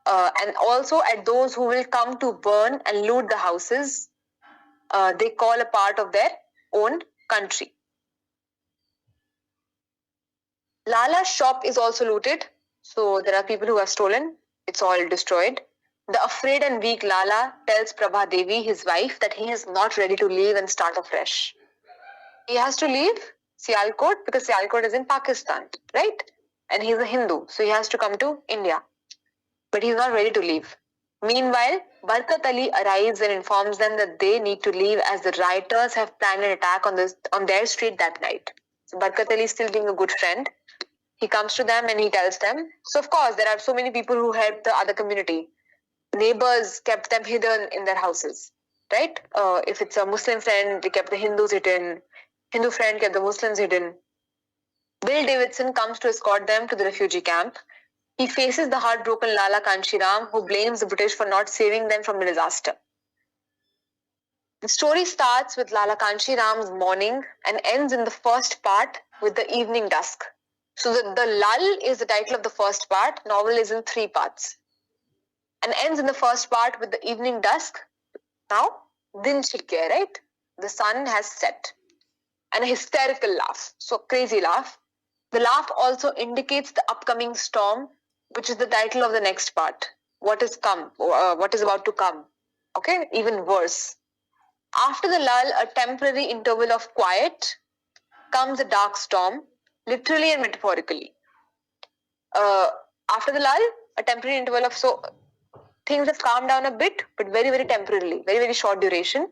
And also at those who will come to burn and loot the houses they call a part of their own country. Lala's shop is also looted. So there are people who have stolen. It's all destroyed. The afraid and weak Lala tells Prabha Devi, his wife, that he is not ready to leave and start afresh. He has to leave Sialkot because Sialkot is in Pakistan, right? And he's a Hindu, so he has to come to India. But he's not ready to leave. Meanwhile, Barkat Ali arrives and informs them that they need to leave as the rioters have planned an attack on their street that night. So Barkat Ali is still being a good friend. He comes to them and he tells them. So of course, there are so many people who help the other community. Neighbors kept them hidden in their houses, right? If it's a Muslim friend, they kept the Hindus hidden. Hindu friend kept the Muslims hidden. Bill Davidson comes to escort them to the refugee camp. He faces the heartbroken Lala Kanshiram, who blames the British for not saving them from the disaster. The story starts with Lala Kanshiram's morning and ends in the first part with the evening dusk. So the lull is the title of the first part. Novel is in 3 parts. And ends in the first part with the evening dusk. Now, din chik gaya, right? The sun has set. And a hysterical laugh. So crazy laugh. The laugh also indicates the upcoming storm, which is the title of the next part. What is about to come. Okay, even worse. After the lull, a temporary interval of quiet, comes a dark storm, literally and metaphorically. After the lull, a temporary interval of, so things have calmed down a bit, but very, very temporarily, very, very short duration.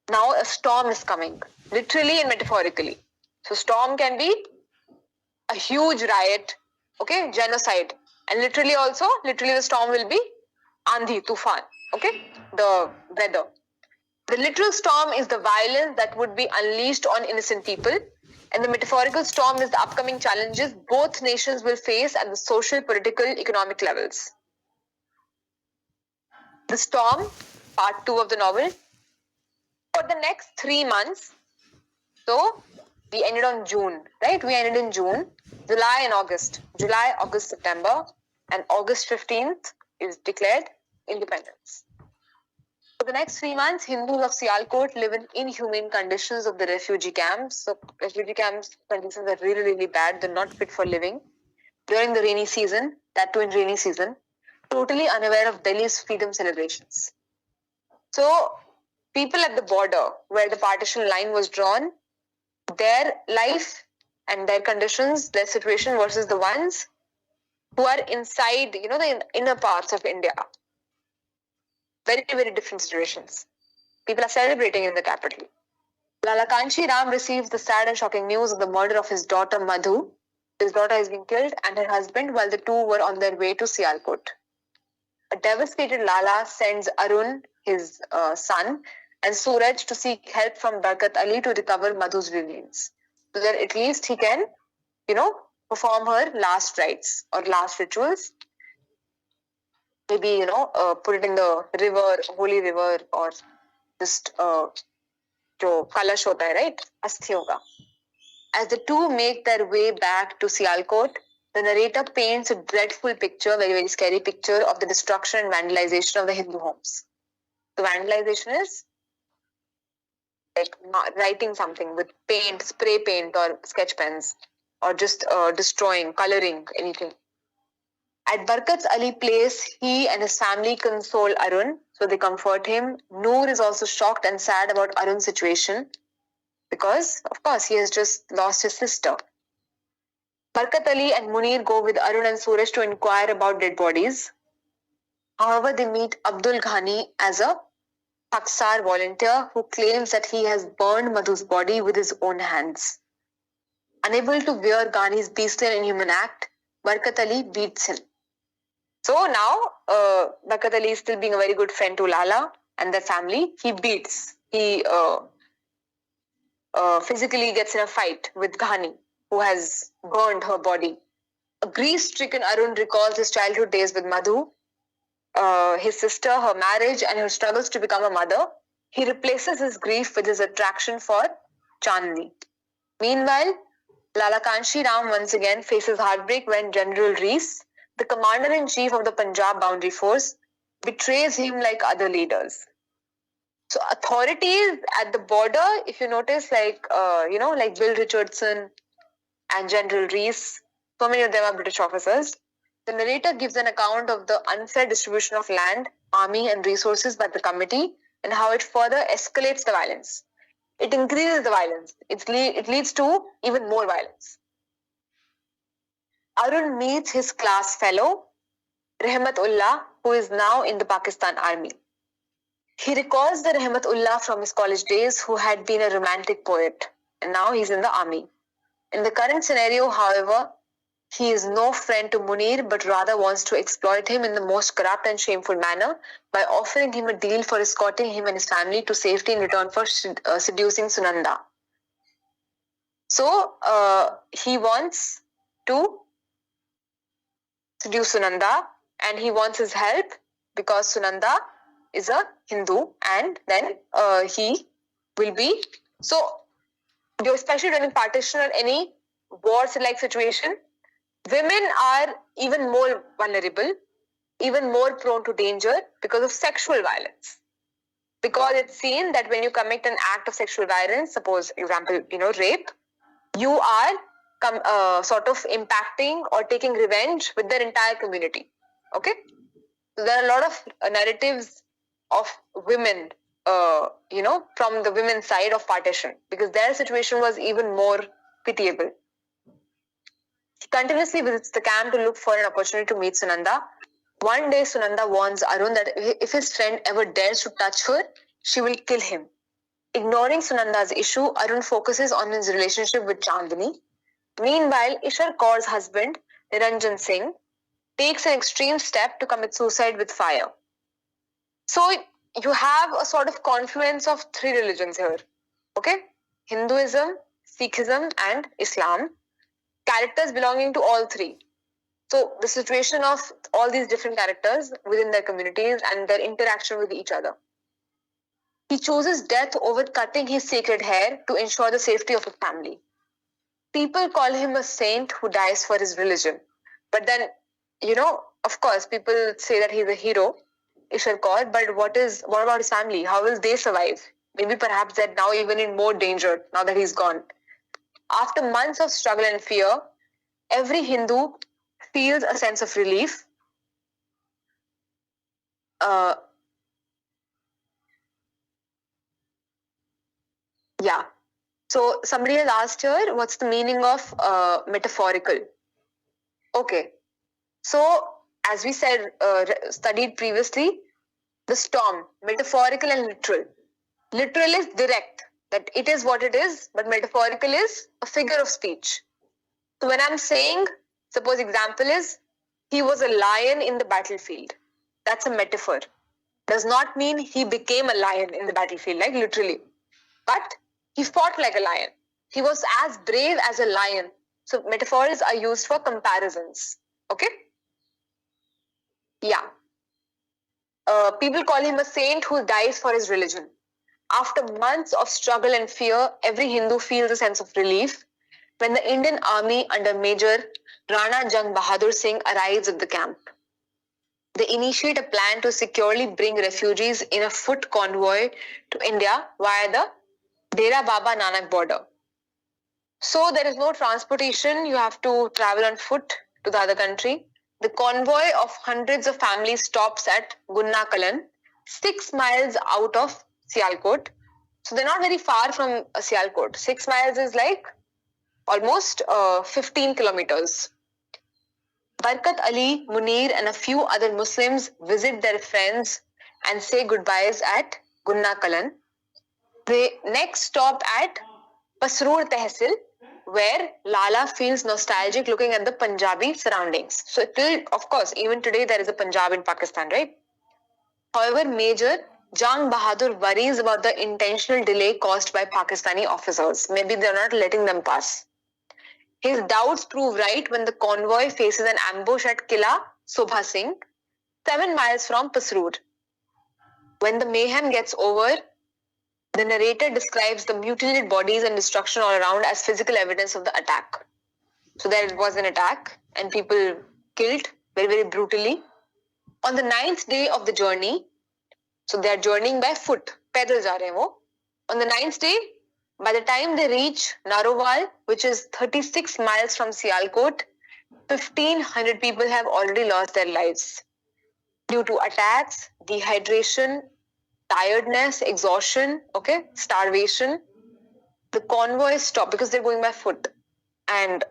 Now a storm is coming, literally and metaphorically. So storm can be a huge riot, okay, genocide. And literally the storm will be Andhi, Tufan, okay, the weather. The literal storm is the violence that would be unleashed on innocent people, and the metaphorical storm is the upcoming challenges both nations will face at the social, political, economic levels. The storm, part 2 of the novel. For the next 3 months, so we ended on June, right? We ended in June, July and August. July, August, September, and August 15th is declared independence. For the next 3 months, Hindus of Sialkot live in inhumane conditions of the refugee camps. So refugee camps conditions are really, really bad. They're not fit for living. During the rainy season, that too in rainy season, totally unaware of Delhi's freedom celebrations. So people at the border where the partition line was drawn, their life and their conditions, their situation versus the ones who are inside, the inner parts of India. Very, very different situations. People are celebrating in the capital. Lala Kanshiram receives the sad and shocking news of the murder of his daughter Madhu His daughter has been killed and her husband while the two were on their way to Sialkot. A devastated Lala sends Arun, his son, and Suraj to seek help from Barkat Ali to recover Madhu's remains, so that at least he can, perform her last rites or last rituals. Maybe, put it in the river, holy river, or just जो कलश होता है, right? अस्थियों का. As the two make their way back to Sialkot, the narrator paints a dreadful picture, very, very scary picture of the destruction and vandalization of the Hindu homes. So vandalization is like writing something with paint, spray paint or sketch pens, or just destroying, coloring, anything. At Barkat's Ali place, he and his family console Arun, so they comfort him. Noor is also shocked and sad about Arun's situation because, of course, he has just lost his sister. Barkat Ali and Munir go with Arun and Suraj to inquire about dead bodies. However, they meet Abdul Ghani as a Paksar volunteer who claims that he has burned Madhu's body with his own hands. Unable to bear Ghani's beastly and inhuman act, Barkat Ali beats him. So now, Barkat Ali is still being a very good friend to Lala and their family. He beats. He physically gets in a fight with Ghani, who has burned her body. A grief-stricken Arun recalls his childhood days with Madhu, his sister, her marriage, and her struggles to become a mother. He replaces his grief with his attraction for Chandni. Meanwhile, Lala Kanshi Ram once again faces heartbreak when General Rees, the commander-in-chief of the Punjab Boundary Force, betrays him like other leaders. So authorities at the border, if you notice, like Bill Richardson and General Rees, so many of them are British officers. The narrator gives an account of the unfair distribution of land, army and resources by the committee and how it further escalates the violence. It increases the violence. It leads to even more violence. Arun meets his class fellow, Rahmatullah, who is now in the Pakistan army. He recalls the Rahmatullah from his college days who had been a romantic poet, and now he's in the army. In the current scenario, however, he is no friend to Munir, but rather wants to exploit him in the most corrupt and shameful manner by offering him a deal for escorting him and his family to safety in return for seducing Sunanda. So, he wants to seduce Sunanda and he wants his help because Sunanda is a Hindu and then he will be. So, especially during partition or any war-like situation, women are even more vulnerable, even more prone to danger because of sexual violence. Because it's seen that when you commit an act of sexual violence, suppose, example, rape, you are sort of impacting or taking revenge with their entire community. Okay? So there are a lot of narratives of women, from the women's side of partition because their situation was even more pitiable. He continuously visits the camp to look for an opportunity to meet Sunanda. One day, Sunanda warns Arun that if his friend ever dares to touch her, she will kill him. Ignoring Sunanda's issue, Arun focuses on his relationship with Chandni. Meanwhile, Ishar Kaur's husband, Niranjan Singh, takes an extreme step to commit suicide with fire. So, you have a sort of confluence of three religions here. Okay? Hinduism, Sikhism, and Islam. Characters belonging to all three. So the situation of all these different characters within their communities and their interaction with each other. He chooses death over cutting his sacred hair to ensure the safety of his family. People call him a saint who dies for his religion. But then, of course, people say that he's a hero, Ishar Kaur, but what about his family? How will they survive? Maybe perhaps they're now even in more danger now that he's gone. After months of struggle and fear, every Hindu feels a sense of relief. So somebody has asked here, what's the meaning of metaphorical? Okay. So as we said, studied previously, the storm, metaphorical and literal. Literal is direct, that it is what it is, but metaphorical is a figure of speech. So when I'm saying, suppose example is, he was a lion in the battlefield. That's a metaphor. Does not mean he became a lion in the battlefield, like literally. But he fought like a lion. He was as brave as a lion. So metaphors are used for comparisons. Okay? Yeah. People call him a saint who dies for his religion. After months of struggle and fear, every Hindu feels a sense of relief when the Indian army under Major Rana Jang Bahadur Singh arrives at the camp. They initiate a plan to securely bring refugees in a foot convoy to India via the Dera Baba Nanak border. So there is no transportation, you have to travel on foot to the other country. The convoy of hundreds of families stops at Gunnakalan, 6 miles out of Sialkot. So they're not very far from Sialkot. 6 miles is like almost 15 kilometers. Barkat Ali, Munir and a few other Muslims visit their friends and say goodbyes at Gunnakalan. They next stop at Pasroor Tehsil, where Lala feels nostalgic looking at the Punjabi surroundings. So it will, of course, even today there is a Punjab in Pakistan, right? However, Major Jang Bahadur worries about the intentional delay caused by Pakistani officers. Maybe they're not letting them pass. His doubts prove right when the convoy faces an ambush at Kila Sobha Singh, 7 miles from Pasroor. When the mayhem gets over, the narrator describes the mutilated bodies and destruction all around as physical evidence of the attack. So there was an attack and people killed very, very brutally. On the 9th day of the journey, so they are journeying by foot, paidal ja rahe hain wo. On the 9th day, by the time they reach Narowal, which is 36 miles from Sialkot, 1,500 people have already lost their lives due to attacks, dehydration, tiredness, exhaustion, okay, starvation. The convoy stopped because they're going by foot. And,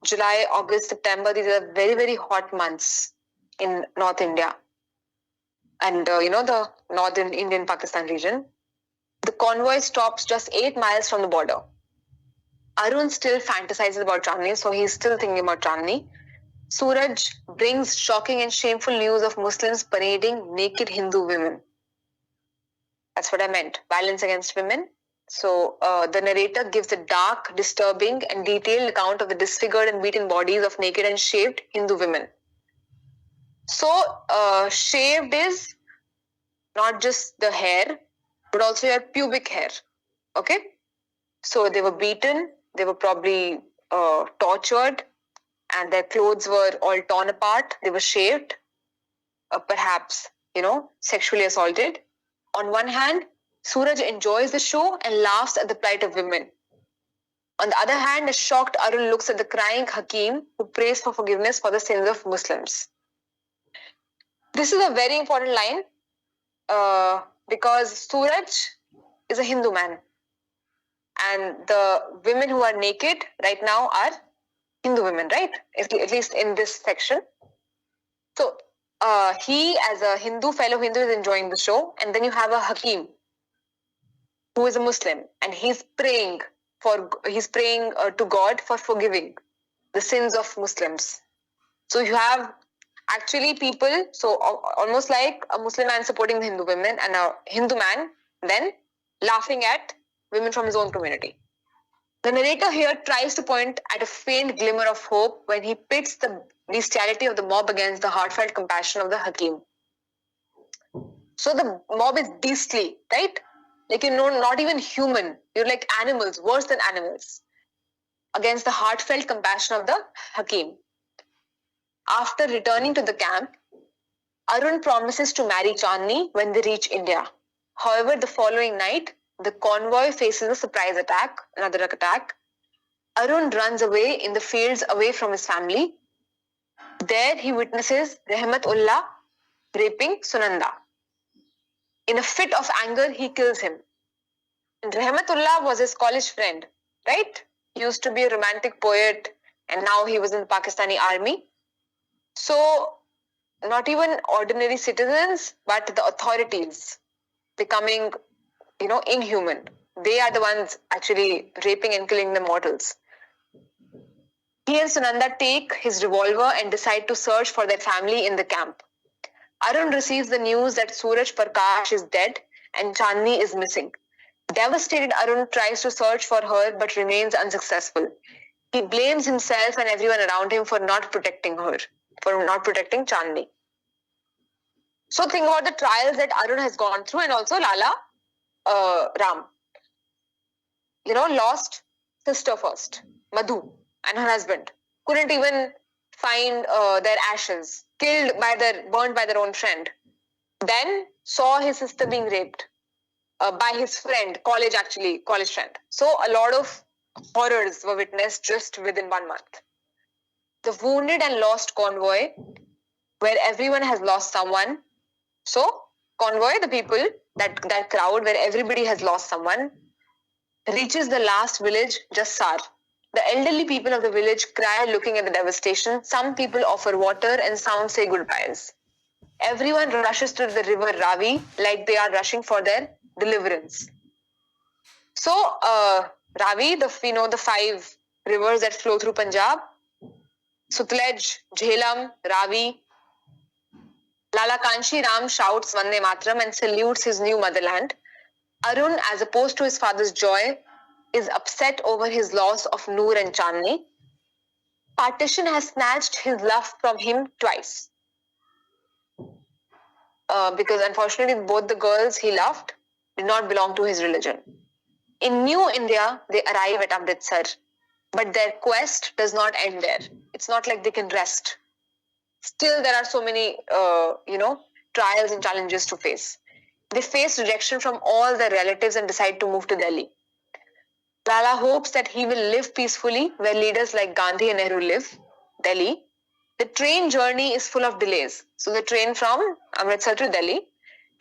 July, August, September, these are very, very hot months in North India. And, the northern Indian Pakistan region. The convoy stops just 8 miles from the border. Arun still fantasizes about Chandni, so he's still thinking about Chandni. Suraj brings shocking and shameful news of Muslims parading naked Hindu women. That's what I meant, violence against women. So the narrator gives a dark, disturbing and detailed account of the disfigured and beaten bodies of naked and shaved Hindu women. So shaved is not just the hair, but also your pubic hair. Okay? So they were beaten, they were probably tortured, and their clothes were all torn apart. They were shaved, perhaps, sexually assaulted. On one hand, Suraj enjoys the show and laughs at the plight of women. On the other hand, a shocked Arun looks at the crying Hakim who prays for forgiveness for the sins of Muslims. This is a very important line because Suraj is a Hindu man. And the women who are naked right now are Hindu women, right? At least in this section. So he, as a fellow Hindu, is enjoying the show. And then you have a Hakim who is a Muslim, and he's praying to God for forgiving the sins of Muslims. So you have actually people, so almost like a Muslim man supporting the Hindu women and a Hindu man then laughing at women from his own community. The narrator here tries to point at a faint glimmer of hope when he pits the bestiality of the mob against the heartfelt compassion of the Hakim. So the mob is beastly, right? Like, not even human. You're like animals, worse than animals, against the heartfelt compassion of the Hakim. After returning to the camp, Arun promises to marry Chandni when they reach India. However, the following night, the convoy faces a surprise attack, another attack. Arun runs away in the fields away from his family. There he witnesses Rahmatullah raping Sunanda. In a fit of anger, he kills him. And Rahmatullah was his college friend, right? He used to be a romantic poet and now he was in the Pakistani army. So, not even ordinary citizens, but the authorities becoming, inhuman they are the ones actually raping and killing the mortals. He and Sunanda take his revolver and decide to search for their family in the camp. Arun receives the news that Suraj Prakash is dead and Chandni is missing. Devastated, Arun tries to search for her but remains unsuccessful. He blames himself and everyone around him for not protecting her, for not protecting Chandni. So think about the trials that Arun has gone through, and also Lala Ram. Lost sister first, Madhu, and her husband. Couldn't even find their ashes, burnt by their own friend. Then saw his sister being raped by his friend, college friend. So a lot of horrors were witnessed just within 1 month. The wounded and lost convoy, where everyone has lost someone. So convoy, the people, that crowd where everybody has lost someone, reaches the last village, Jassar. The elderly people of the village cry looking at the devastation. Some people offer water and some say goodbyes. Everyone rushes to the river Ravi like they are rushing for their deliverance. So Ravi, we know the 5 rivers that flow through Punjab. Sutlej, Jhelum, Ravi. Lala Kanshi Ram shouts Vande Mataram and salutes his new motherland. Arun, as opposed to his father's joy, is upset over his loss of Noor and Chandni. Partition has snatched his love from him twice. Because unfortunately both the girls he loved did not belong to his religion. In New India, they arrive at Amritsar, but their quest does not end there. It's not like they can rest. Still, there are so many, trials and challenges to face. They face rejection from all their relatives and decide to move to Delhi. Lala hopes that he will live peacefully where leaders like Gandhi and Nehru live, Delhi. The train journey is full of delays. So the train from Amritsar to Delhi,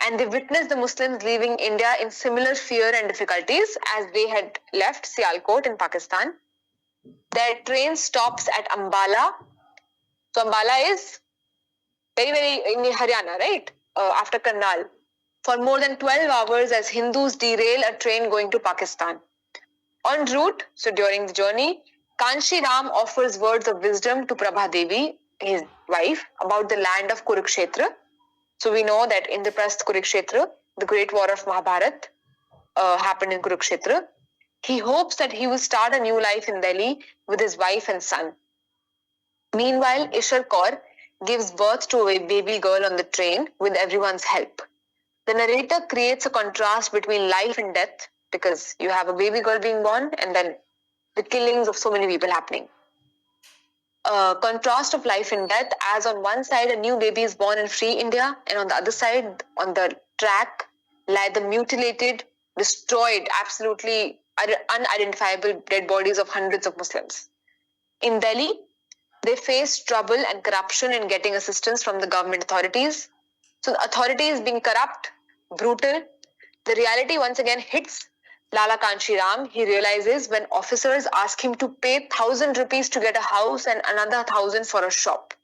and they witness the Muslims leaving India in similar fear and difficulties as they had left Sialkot in Pakistan. Their train stops at Ambala. So Ambala is very, very in Haryana, right? After Karnal. For more than 12 hours as Hindus derail a train going to Pakistan. En route, so during the journey, Kanshi Ram offers words of wisdom to Prabha Devi, his wife, about the land of Kurukshetra. So we know that in the Prasth Kurukshetra, the great war of Mahabharat happened in Kurukshetra. He hopes that he will start a new life in Delhi with his wife and son. Meanwhile, Ishar Kaur gives birth to a baby girl on the train with everyone's help. The narrator creates a contrast between life and death, because you have a baby girl being born and then the killings of so many people happening. Contrast of life and death, as on one side a new baby is born in free India, and on the other side, on the track, lie the mutilated, destroyed, absolutely unidentifiable dead bodies of hundreds of Muslims. In Delhi, they face trouble and corruption in getting assistance from the government authorities. So the authorities being corrupt, brutal. The reality once again hits Lala Kanshi Ram. He realizes when officers ask him to pay 1,000 rupees to get a house and another 1,000 for a shop.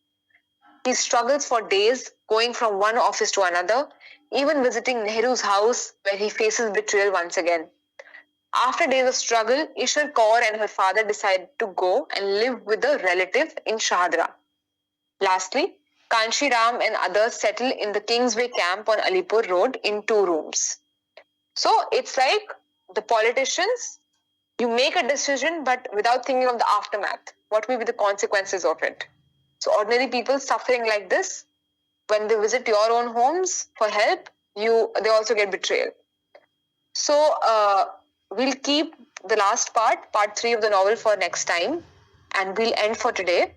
He struggles for days, going from one office to another, even visiting Nehru's house where he faces betrayal once again. After days of struggle, Ishar Kaur and her father decide to go and live with a relative in Shahadra. Lastly, Kanshi Ram and others settle in the Kingsway camp on Alipur Road in 2 rooms. So it's like the politicians, you make a decision but without thinking of the aftermath. What will be the consequences of it? So ordinary people suffering like this, when they visit your own homes for help, they also get betrayal. So we'll keep the last part 3 of the novel for next time, and we'll end for today.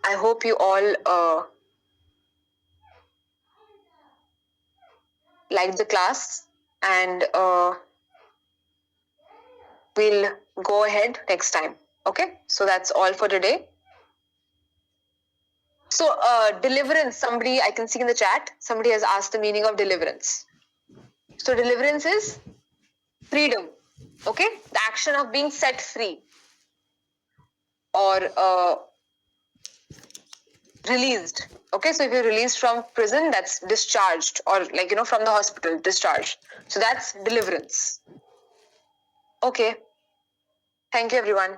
I hope you all liked the class, and we'll go ahead next time. Okay, so that's all for today. So deliverance, somebody I can see in the chat, somebody has asked the meaning of deliverance. So deliverance is freedom, okay? The action of being set free or released. Okay, so if you're released from prison, that's discharged, or from the hospital, discharged. So that's deliverance. Okay. Thank you, everyone.